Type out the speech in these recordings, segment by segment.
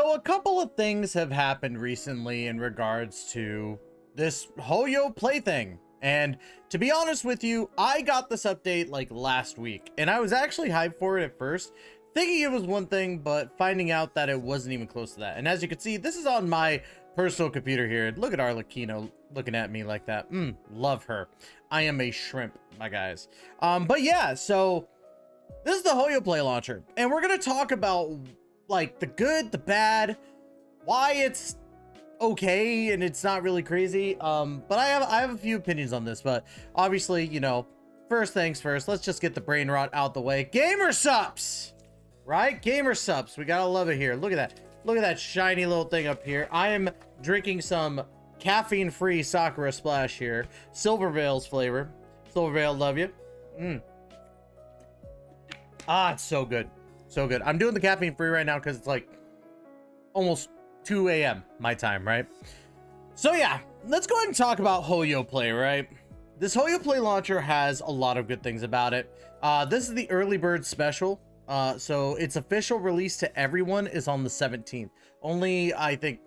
So a couple of things have happened recently in regards to this Hoyoplay thing. And to be honest with you, I got this update like last week, and I was actually hyped for it at first, thinking it was one thing, but finding out that it wasn't even close to that. And as you can see, this is on my personal computer here. Look at our Lycaon looking at me like that. Love her. I am a shrimp, my guys. But yeah, so this is the Hoyoplay launcher, and we're gonna talk about like the good, the bad, why it's okay and it's not really crazy. But I have a few opinions on this, but obviously, you know, first things first, let's just get the brain rot out the way. Gamer subs, right? Gamer subs, we gotta love it here. Look at that shiny little thing up here. I am drinking some caffeine-free Sakura Splash here, Silver Veil's flavor. Silver Veil, love you. It's so good. So good. I'm doing the caffeine free right now because it's like almost 2 a.m. my time, right? So yeah, let's go ahead and talk about Hoyoplay, right? This Hoyoplay launcher has a lot of good things about it. This is the early bird special. So its official release to everyone is on the 17th. Only, I think,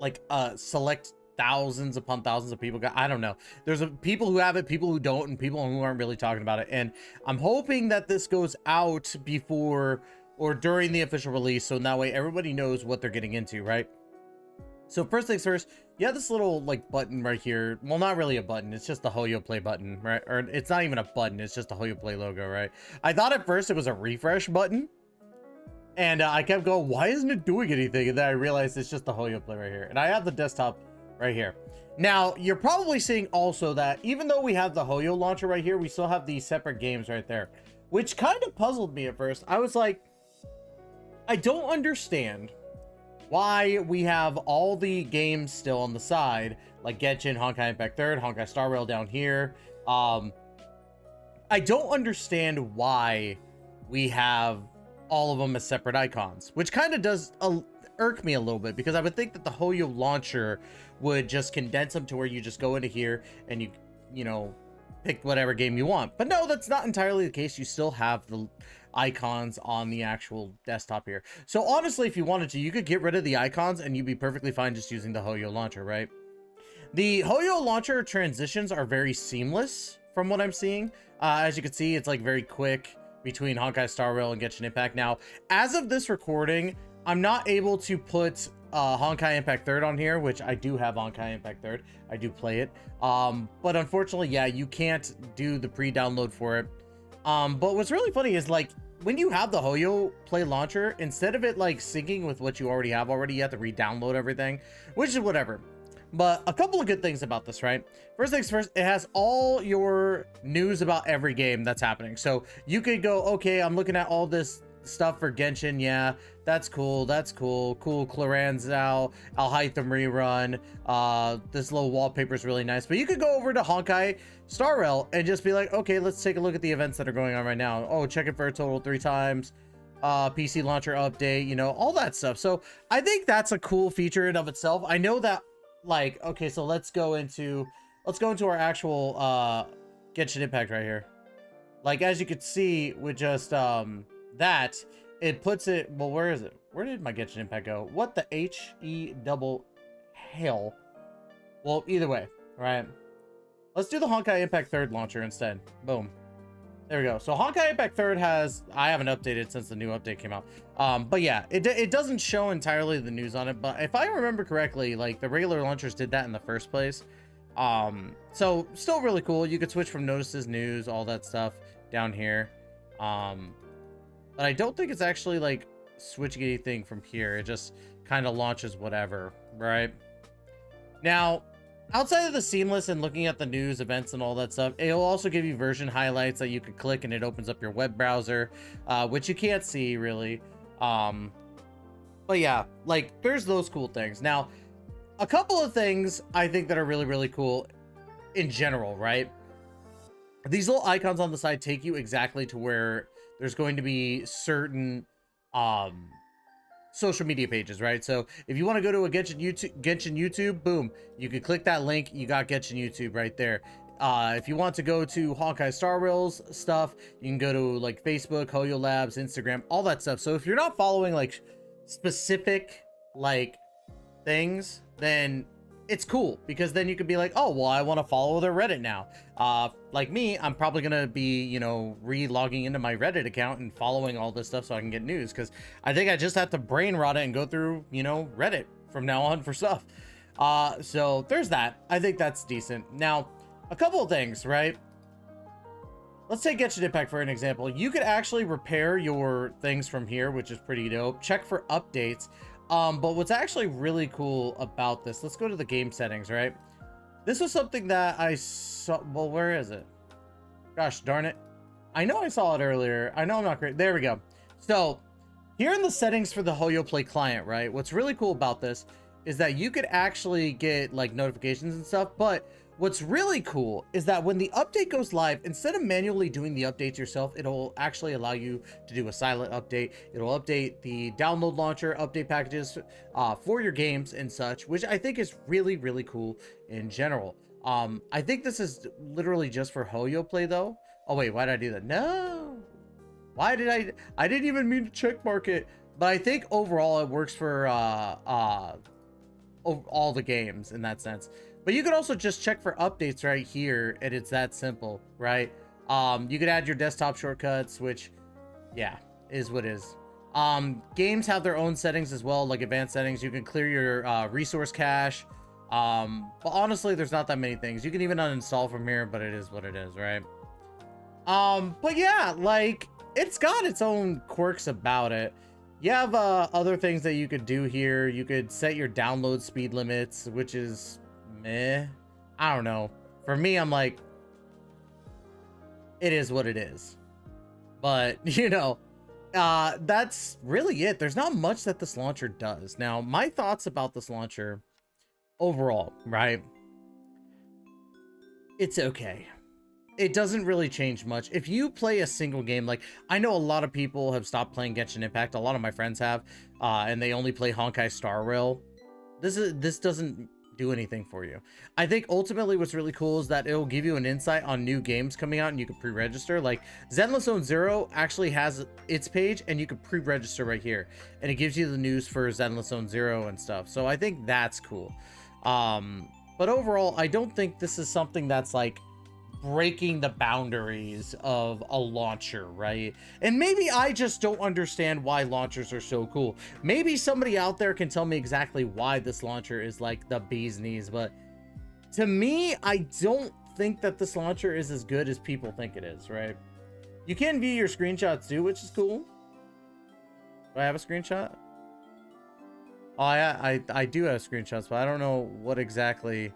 like select thousands upon thousands of people got. I don't know. There's people who have it, people who don't, and people who aren't really talking about it. And I'm hoping that this goes out before or during the official release, so that way everybody knows what they're getting into, right? So first things first, you have this little like button right here. Well, not really a button, it's just the Hoyoplay button, right? Or it's not even a button, it's just the Hoyoplay logo, right? I thought at first it was a refresh button, and I kept going, why isn't it doing anything? And then I realized it's just the Hoyoplay right here, and I have the desktop right here. Now, you're probably seeing also that even though we have the Hoyo launcher right here, we still have these separate games right there, which kind of puzzled me at first. I was like, I don't understand why we have all the games still on the side, like Genshin, Honkai Impact 3, Honkai Star Rail down here. I don't understand why we have all of them as separate icons, which kind of does irk me a little bit, because I would think that the Hoyo launcher would just condense them to where you just go into here and you know, pick whatever game you want. But no, that's not entirely the case. You still have the icons on the actual desktop here. So honestly, if you wanted to, you could get rid of the icons and you'd be perfectly fine just using the Hoyo launcher, right? The Hoyo launcher transitions are very seamless from what I'm seeing. As you can see, it's like very quick between Honkai Star Rail and Genshin Impact. Now, as of this recording, I'm not able to put Honkai Impact 3 on here, which I do have Honkai Impact 3. I do play it. But unfortunately, yeah, you can't do the pre-download for it. But what's really funny is, like, when you have the Hoyoplay launcher, instead of it like syncing with what you already have you have to re-download everything, which is whatever. But a couple of good things about this, right? First things first, it has all your news about every game that's happening. So you could go, okay, I'm looking at all this stuff for Genshin. Yeah, that's cool. Cool. Clorinde's out. I'll hide them rerun. This little wallpaper is really nice. But you could go over to Honkai Star Rail and just be like, okay, let's take a look at the events that are going on right now. Oh, check it for a total 3 times. PC launcher update, you know, all that stuff. So I think that's a cool feature in of itself. I know that, like, okay, so let's go into our actual Genshin Impact right here. Like, as you can see with just that, it puts it, well, where is it? Where did my Genshin Impact go? What the H-E double hell? Well, either way, right? Let's do the Honkai Impact 3 launcher instead. Boom. There we go. So Honkai Impact 3 has, I haven't updated since the new update came out. But yeah, it doesn't show entirely the news on it, but if I remember correctly, like the regular launchers did that in the first place. So still really cool. You could switch from notices, news, all that stuff down here. But I don't think it's actually like switching anything from here. It just kind of launches whatever, right? Now, outside of the seamless and looking at the news, events, and all that stuff, it'll also give you version highlights that you can click and it opens up your web browser, which you can't see really. But yeah, like there's those cool things. Now, a couple of things I think that are really, really cool in general, right? These little icons on the side take you exactly to where there's going to be certain social media pages, right? So if you want to go to a Genshin YouTube, boom, you can click that link. You got Genshin YouTube right there. If you want to go to Honkai Star Rail's stuff, you can go to like Facebook, Hoyo Labs, Instagram, all that stuff. So if you're not following like specific like things, then it's cool, because then you could be like, oh well, I want to follow their Reddit now. Like me, I'm probably gonna be, you know, re-logging into my Reddit account and following all this stuff so I can get news, because I think I just have to brain rot it and go through, you know, Reddit from now on for stuff. So there's that. I think that's decent. Now, a couple of things, right? Let's take Genshin Impact for an example. You could actually repair your things from here, which is pretty dope. Check for updates. But what's actually really cool about this, let's go to the game settings, right? This was something that I saw. Well, where is it? Gosh darn it. I know I saw it earlier. I know I'm not great. There we go. So here in the settings for the Hoyoplay client, right? What's really cool about this is that you could actually get like notifications and stuff, but what's really cool is that when the update goes live, instead of manually doing the updates yourself, it'll actually allow you to do a silent update. It'll update the download launcher, update packages for your games and such, which I think is really, really cool in general. I think this is literally just for Hoyoplay though. Oh wait, why did I do that? No. Why did I didn't even mean to check mark it, but I think overall it works for all the games in that sense. But you could also just check for updates right here, and it's that simple, right? You could add your desktop shortcuts, which, yeah, is what is. Games have their own settings as well, like advanced settings. You can clear your resource cache. But honestly, there's not that many things. You can even uninstall from here, but it is what it is, right? But yeah, like, it's got its own quirks about it. You have other things that you could do here. You could set your download speed limits, which is meh. I don't know. For me, I'm like, it is what it is. But, you know, that's really it. There's not much that this launcher does. Now, my thoughts about this launcher overall, right? It's okay. It doesn't really change much. If you play a single game, like I know a lot of people have stopped playing Genshin Impact. A lot of my friends have, and they only play Honkai Star Rail. This doesn't do anything for you. I think ultimately what's really cool is that it'll give you an insight on new games coming out, and you can pre-register. Like Zenless Zone Zero actually has its page, and you can pre-register right here, and it gives you the news for Zenless Zone Zero and stuff. So I think that's cool. But overall, I don't think this is something that's like breaking the boundaries of a launcher, right? And maybe I just don't understand why launchers are so cool. Maybe somebody out there can tell me exactly why this launcher is like the bee's knees, but to me, I don't think that this launcher is as good as people think it is, right? You can view your screenshots too, which is cool. Do I have a screenshot? Oh, I do have screenshots, but I don't know what exactly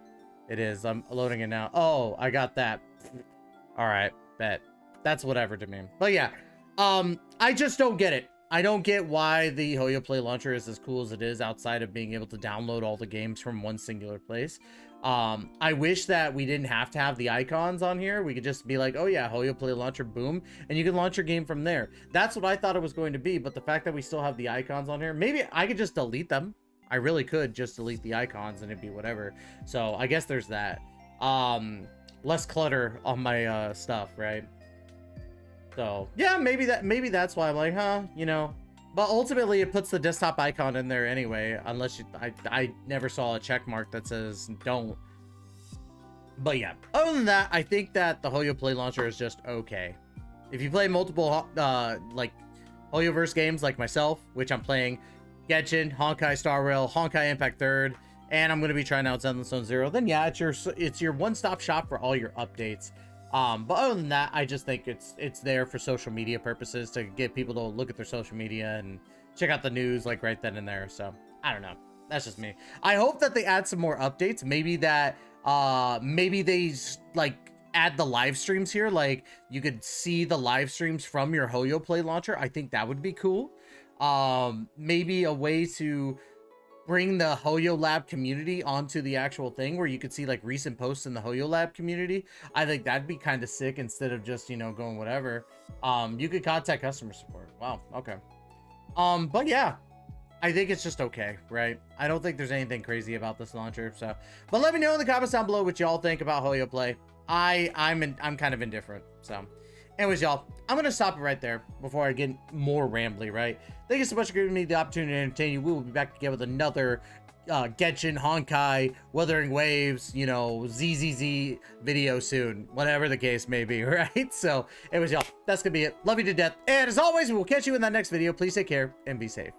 it is. I'm loading it now. Oh, I got that. All right, bet. That's whatever to me. But yeah, I just don't get it. I don't get why the Hoyoplay launcher is as cool as it is outside of being able to download all the games from one singular place. I wish that we didn't have to have the icons on here. We could just be like, oh yeah, Hoyoplay launcher, boom, and you can launch your game from there. That's what I thought it was going to be, but the fact that we still have the icons on here, maybe I could just delete them. I really could just delete the icons and it'd be whatever. So I guess there's that. Less clutter on my stuff, right? So yeah, maybe that's why I'm like, huh, you know. But ultimately it puts the desktop icon in there anyway, unless I never saw a check mark that says don't. But yeah, other than that, I think that the Hoyoplay launcher is just okay. If you play multiple like Hoyoverse games like myself, which I'm playing Genshin, Honkai Star Rail, Honkai Impact 3rd, and I'm going to be trying out Zenless Zone Zero, then yeah, it's your one-stop shop for all your updates. But other than that, I just think it's there for social media purposes, to get people to look at their social media and check out the news like right then and there. So I don't know, that's just me. I hope that they add some more updates. Maybe that maybe they like add the live streams here, like you could see the live streams from your Hoyoplay launcher. I think that would be cool. Maybe a way to bring the Hoyo Lab community onto the actual thing, where you could see like recent posts in the Hoyo Lab community. I think that'd be kind of sick, instead of just, you know, going whatever. You could contact customer support. Wow, okay. But yeah, I think it's just okay, right? I don't think there's anything crazy about this launcher. So, but let me know in the comments down below what y'all think about Hoyoplay. I'm kind of indifferent. So Anyways, y'all, I'm gonna stop it right there before I get more rambly, right? Thank you so much for giving me the opportunity to entertain you. We will be back again with another Genshin, Honkai, Wuthering Waves, you know, ZZZ video soon, whatever the case may be, right? So, anyways, y'all, that's gonna be it. Love you to death. And as always, we will catch you in that next video. Please take care and be safe.